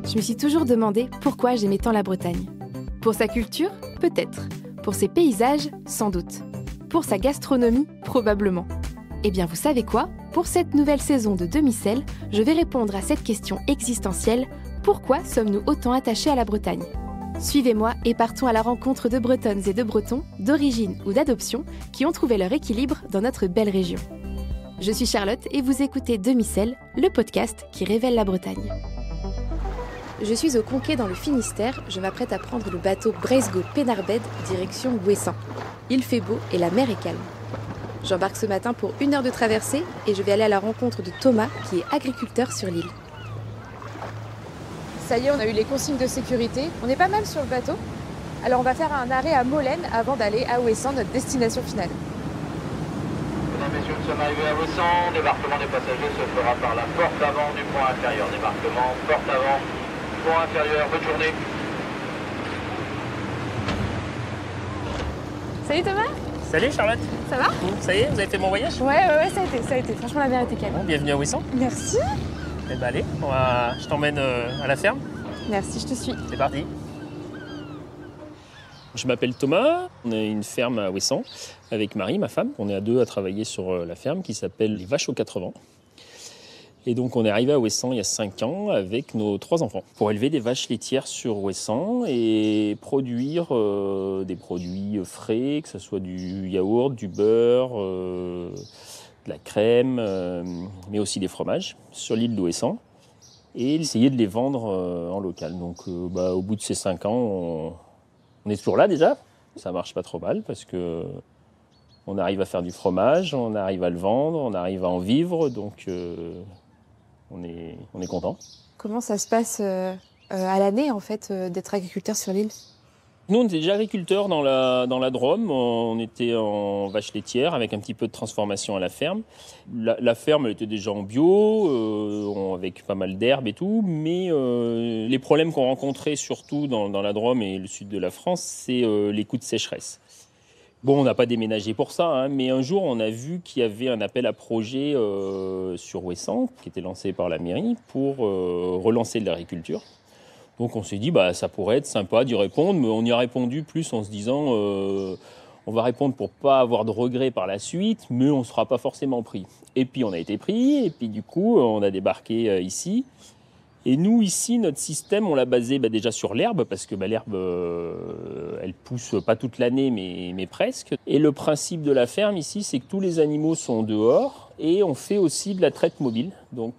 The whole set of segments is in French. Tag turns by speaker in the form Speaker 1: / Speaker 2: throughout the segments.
Speaker 1: Je me suis toujours demandé pourquoi j'aimais tant la Bretagne. Pour sa culture, peut-être. Pour ses paysages, sans doute. Pour sa gastronomie, probablement. Eh bien, vous savez quoi ? Pour cette nouvelle saison de Demi-Sel, je vais répondre à cette question existentielle : pourquoi sommes-nous autant attachés à la Bretagne ? Suivez-moi et partons à la rencontre de Bretonnes et de Bretons, d'origine ou d'adoption, qui ont trouvé leur équilibre dans notre belle région. Je suis Charlotte et vous écoutez Demi-Sel, le podcast qui révèle la Bretagne. Je suis au Conquet dans le Finistère, je m'apprête à prendre le bateau Breisgau-Penarbed direction Ouessant. Il fait beau et la mer est calme. J'embarque ce matin pour 1 heure de traversée et je vais aller à la rencontre de Thomas qui est agriculteur sur l'île. Ça y est, on a eu les consignes de sécurité, on est pas mal sur le bateau. Alors on va faire un arrêt à Molène avant d'aller à Ouessant, notre destination finale.
Speaker 2: Mesdames, Messieurs, nous sommes arrivés à Ouessant. Débarquement des passagers se fera par la porte avant du pont inférieur. Débarquement, porte avant, pont inférieur, bonne journée.
Speaker 1: Salut Thomas.
Speaker 3: Salut Charlotte.
Speaker 1: Ça va ?
Speaker 3: Ça y est, vous avez fait mon voyage ?
Speaker 1: Ouais, ça a été. Franchement, la mer était calme.
Speaker 3: Bon, bienvenue à Ouessant.
Speaker 1: Merci.
Speaker 3: Eh ben allez, je t'emmène à la ferme.
Speaker 1: Merci, je te suis.
Speaker 3: C'est parti. Je m'appelle Thomas, on a une ferme à Ouessant avec Marie, ma femme. On est à deux à travailler sur la ferme qui s'appelle les Vaches aux 4 vents. Et donc on est arrivé à Ouessant il y a 5 ans avec nos 3 enfants pour élever des vaches laitières sur Ouessant et produire des produits frais, que ce soit du yaourt, du beurre, de la crème, mais aussi des fromages sur l'île d'Ouessant et essayer de les vendre en local. Donc au bout de ces 5 ans, on est toujours là déjà. Ça marche pas trop mal parce que on arrive à faire du fromage, on arrive à le vendre, on arrive à en vivre, donc on est content.
Speaker 1: Comment ça se passe à l'année en fait d'être agriculteur sur l'île ?
Speaker 3: Nous, on était déjà agriculteurs dans la Drôme. On était en vache laitière avec un petit peu de transformation à la ferme. La ferme, elle était déjà en bio, avec pas mal d'herbes et tout. Mais les problèmes qu'on rencontrait surtout dans la Drôme et le sud de la France, c'est les coups de sécheresse. Bon, on n'a pas déménagé pour ça, hein, mais un jour, on a vu qu'il y avait un appel à projet sur Ouessant, qui était lancé par la mairie, pour relancer de l'agriculture. Donc on s'est dit, ça pourrait être sympa d'y répondre, mais on y a répondu plus en se disant, on va répondre pour pas avoir de regrets par la suite, mais on ne sera pas forcément pris. Et puis on a été pris, et puis du coup, on a débarqué ici. Et nous, ici, notre système, on l'a basé déjà sur l'herbe, parce que l'herbe, elle pousse pas toute l'année, mais presque. Et le principe de la ferme ici, c'est que tous les animaux sont dehors, et on fait aussi de la traite mobile. Donc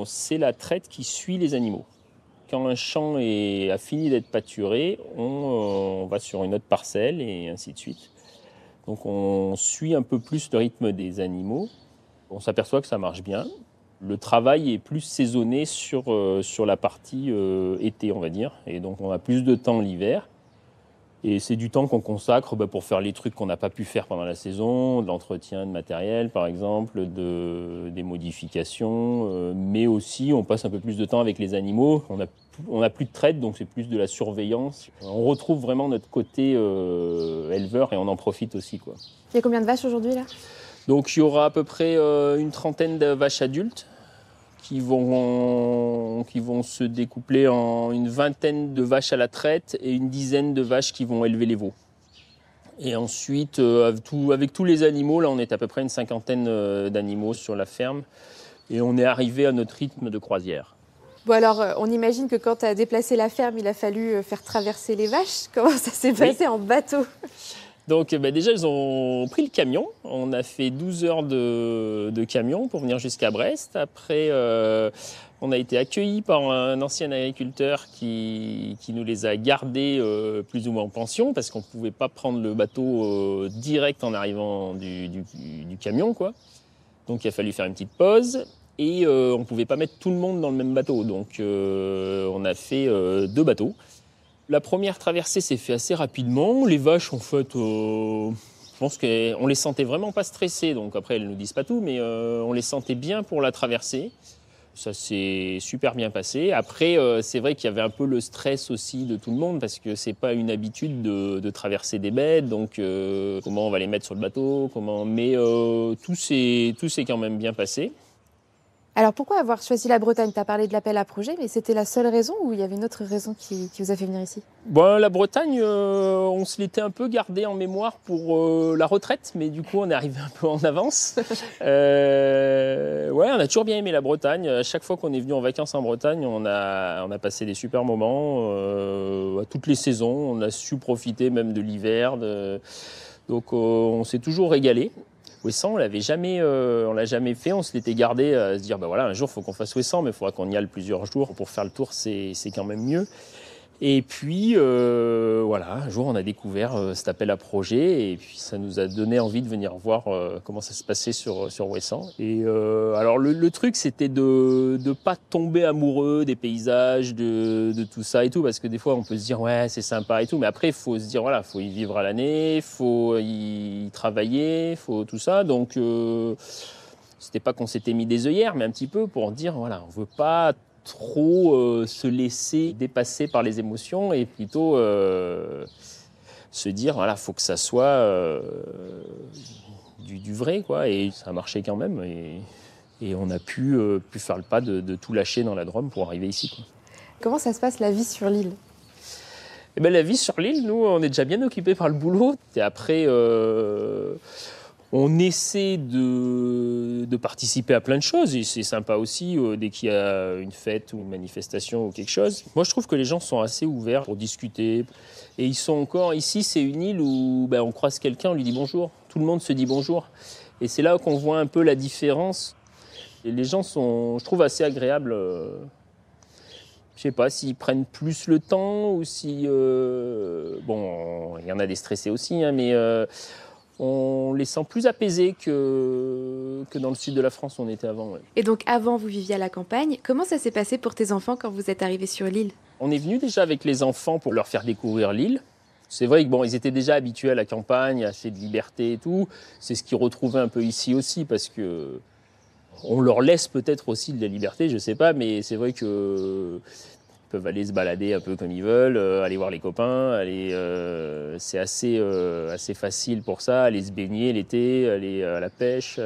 Speaker 3: c'est la traite qui suit les animaux. Quand un champ a fini d'être pâturé, on va sur une autre parcelle, et ainsi de suite. Donc on suit un peu plus le rythme des animaux. On s'aperçoit que ça marche bien. Le travail est plus saisonné sur la partie été, on va dire. Et donc, on a plus de temps l'hiver. Et c'est du temps qu'on consacre pour faire les trucs qu'on n'a pas pu faire pendant la saison, de l'entretien de matériel, par exemple, des modifications. Mais aussi, on passe un peu plus de temps avec les animaux. On a plus de traite, donc c'est plus de la surveillance. On retrouve vraiment notre côté éleveur et on en profite aussi, quoi.
Speaker 1: Il y a combien de vaches aujourd'hui là ?
Speaker 3: Donc, il y aura à peu près une trentaine de vaches adultes qui vont se découpler en une vingtaine de vaches à la traite et une dizaine de vaches qui vont élever les veaux. Et ensuite, avec tous les animaux, là, on est à peu près une cinquantaine d'animaux sur la ferme et on est arrivé à notre rythme de croisière.
Speaker 1: Bon alors, on imagine que quand tu as déplacé la ferme, il a fallu faire traverser les vaches. Comment ça s'est passé en bateau ?
Speaker 3: Donc déjà, ils ont pris le camion. On a fait 12 heures de camion pour venir jusqu'à Brest. Après, on a été accueillis par un ancien agriculteur qui nous les a gardés plus ou moins en pension parce qu'on ne pouvait pas prendre le bateau direct en arrivant du camion, quoi. Donc il a fallu faire une petite pause et on ne pouvait pas mettre tout le monde dans le même bateau. Donc on a fait 2 bateaux. La première traversée s'est faite assez rapidement. Les vaches, en fait, je pense qu'on les sentait vraiment pas stressées. Donc après, elles nous disent pas tout, mais on les sentait bien pour la traversée. Ça s'est super bien passé. Après, c'est vrai qu'il y avait un peu le stress aussi de tout le monde parce que c'est pas une habitude de traverser des bêtes. Donc, comment on va les mettre sur le bateau, Mais tout s'est quand même bien passé.
Speaker 1: Alors pourquoi avoir choisi la Bretagne? Tu as parlé de l'appel à projet, mais c'était la seule raison ou il y avait une autre raison qui vous a fait venir ici?
Speaker 3: Bon, la Bretagne, on se l'était un peu gardé en mémoire pour la retraite, mais du coup on est arrivé un peu en avance. Ouais, on a toujours bien aimé la Bretagne. À chaque fois qu'on est venu en vacances en Bretagne, on a passé des super moments à toutes les saisons. On a su profiter même de l'hiver. Donc on s'est toujours régalé. Ouessant, on l'a jamais fait. On se l'était gardé à se dire, bah voilà, un jour, il faut qu'on fasse Ouessant, mais il faudra qu'on y aille plusieurs jours pour faire le tour. C'est quand même mieux. Et puis, voilà, un jour, on a découvert cet appel à projet et puis ça nous a donné envie de venir voir comment ça se passait sur Ouessant. Et alors, le truc, c'était de ne pas tomber amoureux des paysages, de tout ça et tout, parce que des fois, on peut se dire, ouais, c'est sympa et tout, mais après, il faut se dire, voilà, il faut y vivre à l'année, il faut y travailler, il faut tout ça. Donc, c'était pas qu'on s'était mis des œillères, mais un petit peu pour dire, voilà, on veut pas trop se laisser dépasser par les émotions et plutôt se dire voilà, faut que ça soit du vrai, quoi. Et ça a marché quand même et on a pu faire le pas de tout lâcher dans la Drôme pour arriver ici, quoi.
Speaker 1: Comment ça se passe la vie sur l'île?
Speaker 3: Eh ben, la vie sur l'île, nous, on est déjà bien occupés par le boulot. Et après, on essaie de participer à plein de choses et c'est sympa aussi dès qu'il y a une fête ou une manifestation ou quelque chose. Moi, je trouve que les gens sont assez ouverts pour discuter. Et ils sont encore ici, c'est une île où on croise quelqu'un, on lui dit bonjour. Tout le monde se dit bonjour. Et c'est là qu'on voit un peu la différence. Et les gens sont, je trouve, assez agréables. Je sais pas s'ils prennent plus le temps ou si... bon, il y en a des stressés aussi, hein, mais... on les sent plus apaisés que dans le sud de la France où on était avant. Ouais.
Speaker 1: Et donc avant, vous viviez à la campagne. Comment ça s'est passé pour tes enfants quand vous êtes arrivés sur l'île?
Speaker 3: On est venu déjà avec les enfants pour leur faire découvrir l'île. C'est vrai que bon, ils étaient déjà habitués à la campagne, à cette liberté et tout. C'est ce qu'ils retrouvaient un peu ici aussi parce que on leur laisse peut-être aussi de la liberté, je sais pas, mais c'est vrai que peuvent aller se balader un peu comme ils veulent, aller voir les copains, c'est assez facile pour ça, aller se baigner l'été, aller à la pêche.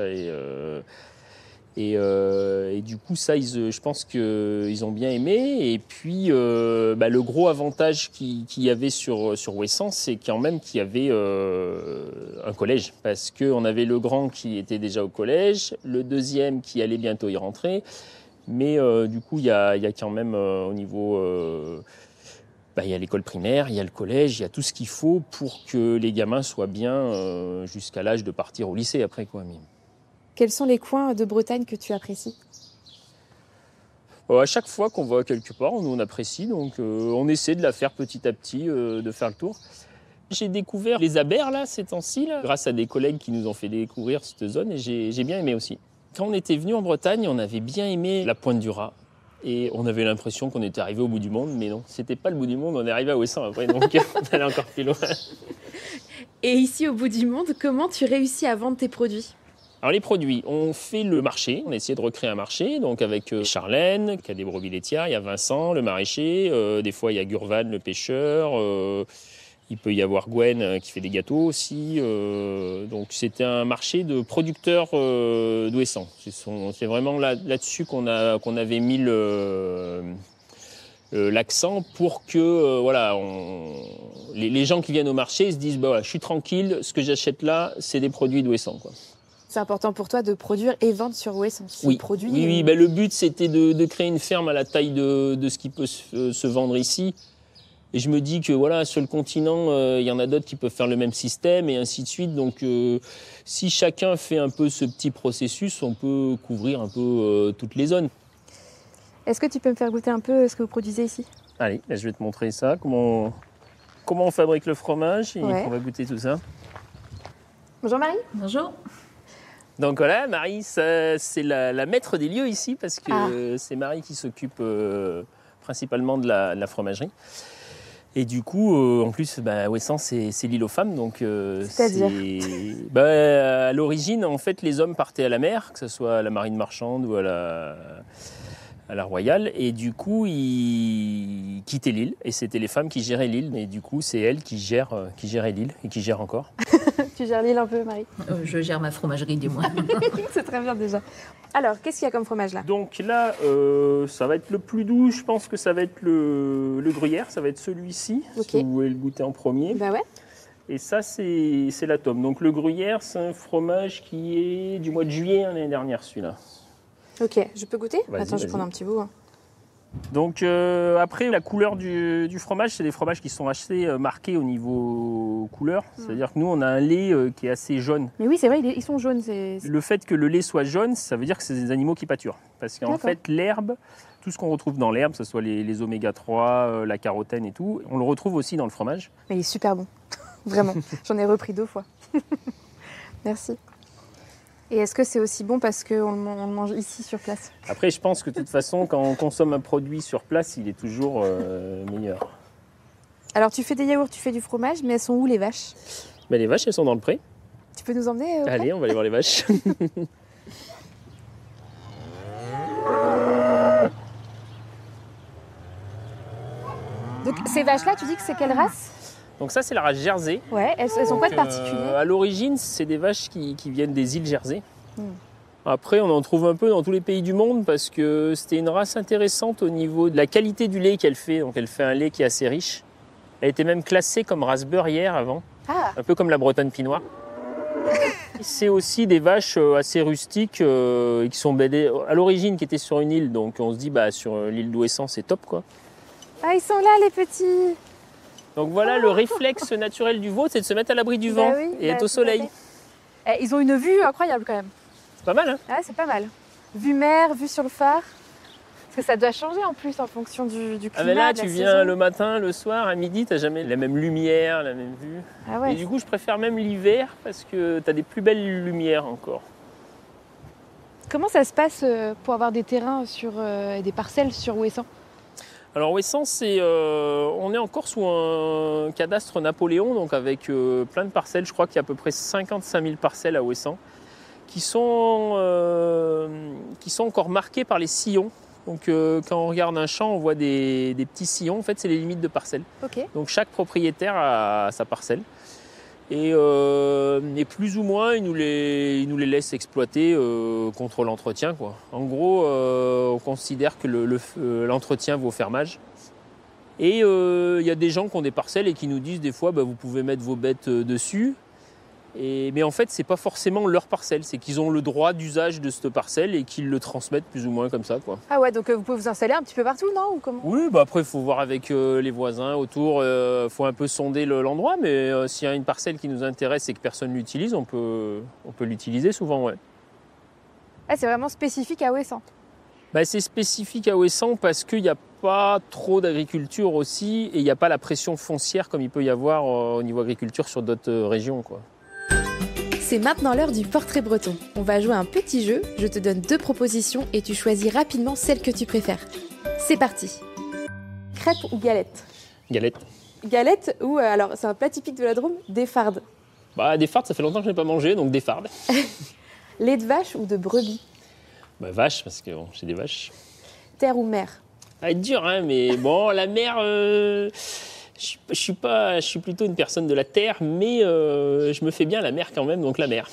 Speaker 3: Et du coup, ça, je pense qu'ils ont bien aimé. Et puis, le gros avantage qu'il y avait sur Ouessant, c'est quand même qu'il y avait un collège. Parce qu'on avait le grand qui était déjà au collège, le deuxième qui allait bientôt y rentrer. Mais du coup, il y a quand même au niveau... il y a l'école primaire, il y a le collège, il y a tout ce qu'il faut pour que les gamins soient bien jusqu'à l'âge de partir au lycée après, quoi. Mais...
Speaker 1: Quels sont les coins de Bretagne que tu apprécies?
Speaker 3: À chaque fois qu'on va quelque part, on apprécie. Donc on essaie de la faire petit à petit, de faire le tour. J'ai découvert les Abers là, ces temps-ci, là, grâce à des collègues qui nous ont fait découvrir cette zone et j'ai bien aimé aussi. Quand on était venu en Bretagne, on avait bien aimé la Pointe du Raz. Et on avait l'impression qu'on était arrivé au bout du monde, mais non, c'était pas le bout du monde, on est arrivé à Ouessant après, donc on allait encore plus loin.
Speaker 1: Et ici, au bout du monde, comment tu réussis à vendre tes produits?
Speaker 3: Alors les produits, on fait le marché, on a essayé de recréer un marché, donc avec Charlène, qui a des brebis laitières, il y a Vincent, le maraîcher, des fois il y a Gurvan, le pêcheur, il peut y avoir Gwen qui fait des gâteaux aussi. Donc c'était un marché de producteurs d'Ouessant. C'est vraiment là-dessus qu'on avait mis l'accent pour que les gens qui viennent au marché se disent je suis tranquille, ce que j'achète là, c'est des produits d'Ouessant, quoi.
Speaker 1: C'est important pour toi de produire et vendre sur Ouessant.
Speaker 3: Oui, le but c'était de créer une ferme à la taille de ce qui peut se vendre ici. Et je me dis que sur le continent, il y en a d'autres qui peuvent faire le même système et ainsi de suite. Donc si chacun fait un peu ce petit processus, on peut couvrir un peu toutes les zones.
Speaker 1: Est-ce que tu peux me faire goûter un peu ce que vous produisez ici?
Speaker 3: Allez, je vais te montrer ça, comment on fabrique le fromage et on va goûter tout ça.
Speaker 1: Bonjour Marie.
Speaker 4: Bonjour.
Speaker 3: Donc voilà, Marie, c'est la maître des lieux ici parce que c'est Marie qui s'occupe principalement de la fromagerie. Et du coup, en plus, Ouessant, c'est l'île aux femmes. Donc,
Speaker 1: c'est-à-dire
Speaker 3: à l'origine, en fait, les hommes partaient à la mer, que ce soit à la marine marchande ou à la royale. Et du coup, ils quittaient l'île. Et c'était les femmes qui géraient l'île. Et du coup, c'est elles qui géraient l'île et qui gèrent encore.
Speaker 1: Tu gères l'île un peu, Marie?
Speaker 4: Je gère ma fromagerie du moins.
Speaker 1: C'est très bien déjà. Alors, qu'est-ce qu'il y a comme fromage là?
Speaker 3: Donc là, ça va être le plus doux. Je pense que ça va être le gruyère. Ça va être celui-ci, si vous voulez le goûter en premier.
Speaker 1: Bah ouais.
Speaker 3: Et ça, c'est la tome. Donc le gruyère, c'est un fromage qui est du mois de juillet l'année dernière, celui-là.
Speaker 1: Ok, je peux goûter? Attends, je vais
Speaker 3: vas-y.
Speaker 1: prendre un petit bout.
Speaker 3: Donc après, la couleur du fromage, c'est des fromages qui sont assez marqués au niveau couleur. C'est-à-dire que nous, on a un lait qui est assez jaune.
Speaker 1: Mais oui, c'est vrai, ils sont jaunes.
Speaker 3: Le fait que le lait soit jaune, ça veut dire que c'est des animaux qui pâturent. Parce qu'en fait, l'herbe, tout ce qu'on retrouve dans l'herbe, que ce soit les oméga 3, la carotène et tout, on le retrouve aussi dans le fromage.
Speaker 1: Mais il est super bon, vraiment. J'en ai repris 2 fois. Merci. Et est-ce que c'est aussi bon parce qu'on le mange ici sur place?
Speaker 3: Après, je pense que de toute façon, quand on consomme un produit sur place, il est toujours meilleur.
Speaker 1: Alors, tu fais des yaourts, tu fais du fromage, mais elles sont où les vaches?
Speaker 3: Mais les vaches, elles sont dans le pré.
Speaker 1: Tu peux nous emmener au
Speaker 3: Allez, on va aller voir les vaches.
Speaker 1: Donc, ces vaches-là, tu dis que c'est quelle race?
Speaker 3: Donc ça, c'est la race Jersey.
Speaker 1: Ouais, elles ont quoi de particulier?
Speaker 3: À l'origine, c'est des vaches qui viennent des îles Jersey. Après, on en trouve un peu dans tous les pays du monde parce que c'était une race intéressante au niveau de la qualité du lait qu'elle fait. Donc elle fait un lait qui est assez riche. Elle était même classée comme race beurrière avant, un peu comme la Bretonne Pinois. C'est aussi des vaches assez rustiques qui sont à l'origine qui étaient sur une île. Donc on se dit sur l'île d'Ouessant, c'est top quoi.
Speaker 1: Ah, ils sont là les petits.
Speaker 3: Donc voilà, le réflexe naturel du veau, c'est de se mettre à l'abri du vent et être au soleil.
Speaker 1: Ils ont une vue incroyable quand même.
Speaker 3: C'est pas mal, hein?
Speaker 1: Ouais, c'est pas mal. Vue mer, vue sur le phare. Parce que ça doit changer en plus en fonction du climat.
Speaker 3: Ah mais là,
Speaker 1: de la
Speaker 3: tu viens
Speaker 1: saison.
Speaker 3: le matin, le soir, à midi, t'as jamais la même lumière, la même vue.
Speaker 1: Ah ouais.
Speaker 3: Et du coup, je préfère même l'hiver parce que t'as des plus belles lumières encore.
Speaker 1: Comment ça se passe pour avoir des terrains et des parcelles sur Ouessant?
Speaker 3: Alors Ouessant, on est encore sous un cadastre Napoléon, donc avec plein de parcelles. Je crois qu'il y a à peu près 55 000 parcelles à Ouessant qui sont encore marquées par les sillons. Donc quand on regarde un champ, on voit des petits sillons. En fait, c'est les limites de parcelles.
Speaker 1: Ok.
Speaker 3: Donc chaque propriétaire a sa parcelle. Et plus ou moins, il nous les laisse exploiter contre l'entretien, quoi. En gros, on considère que l'entretien vaut fermage. Et il y a des gens qui ont des parcelles et qui nous disent des fois, vous pouvez mettre vos bêtes dessus. Mais en fait, c'est pas forcément leur parcelle. C'est qu'ils ont le droit d'usage de cette parcelle et qu'ils le transmettent plus ou moins comme ça, quoi.
Speaker 1: Ah ouais, donc vous pouvez vous installer un petit peu partout, non? Ou comment?
Speaker 3: Oui, après, il faut voir avec les voisins autour. Il faut un peu sonder l'endroit. Mais s'il y a une parcelle qui nous intéresse et que personne ne l'utilise, on peut l'utiliser souvent, ouais.
Speaker 1: Ah, c'est vraiment spécifique à Ouessant.
Speaker 3: C'est spécifique à Ouessant parce qu'il n'y a pas trop d'agriculture aussi et il n'y a pas la pression foncière comme il peut y avoir au niveau agriculture sur d'autres régions, quoi.
Speaker 1: C'est maintenant l'heure du portrait breton. On va jouer à un petit jeu, je te donne 2 propositions et tu choisis rapidement celle que tu préfères. C'est parti. Crêpe ou galette?
Speaker 3: Galette.
Speaker 1: Galette ou, alors c'est un plat typique de la Drôme, des fardes.
Speaker 3: Des fardes, ça fait longtemps que je n'ai pas mangé, donc des fardes.
Speaker 1: Lait de vache ou de brebis?
Speaker 3: Vache, parce que j'ai des vaches.
Speaker 1: Terre ou mer?
Speaker 3: Ça va être dur, hein, mais bon, la mer... Je suis plutôt une personne de la terre, mais je me fais bien la mer quand même, donc la mer.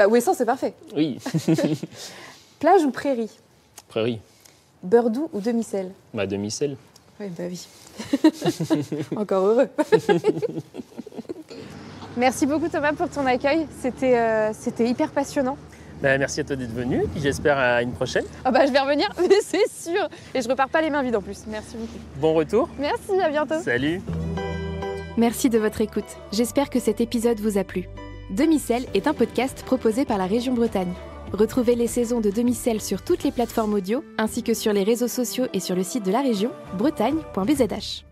Speaker 1: Ouessant, c'est parfait.
Speaker 3: Oui.
Speaker 1: Plage ou prairie?
Speaker 3: Prairie.
Speaker 1: Beurre doux ou demi-sel?
Speaker 3: Demi-sel.
Speaker 1: Oui, oui. Encore heureux. Merci beaucoup Thomas pour ton accueil. C'était hyper passionnant.
Speaker 3: Merci à toi d'être venu, et j'espère à une prochaine.
Speaker 1: Je vais revenir, mais c'est sûr. Et je repars pas les mains vides en plus. Merci beaucoup.
Speaker 3: Bon retour.
Speaker 1: Merci, à bientôt.
Speaker 3: Salut.
Speaker 1: Merci de votre écoute. J'espère que cet épisode vous a plu. Demi-sel est un podcast proposé par la région Bretagne. Retrouvez les saisons de Demi-sel sur toutes les plateformes audio, ainsi que sur les réseaux sociaux et sur le site de la région, bretagne.bzh.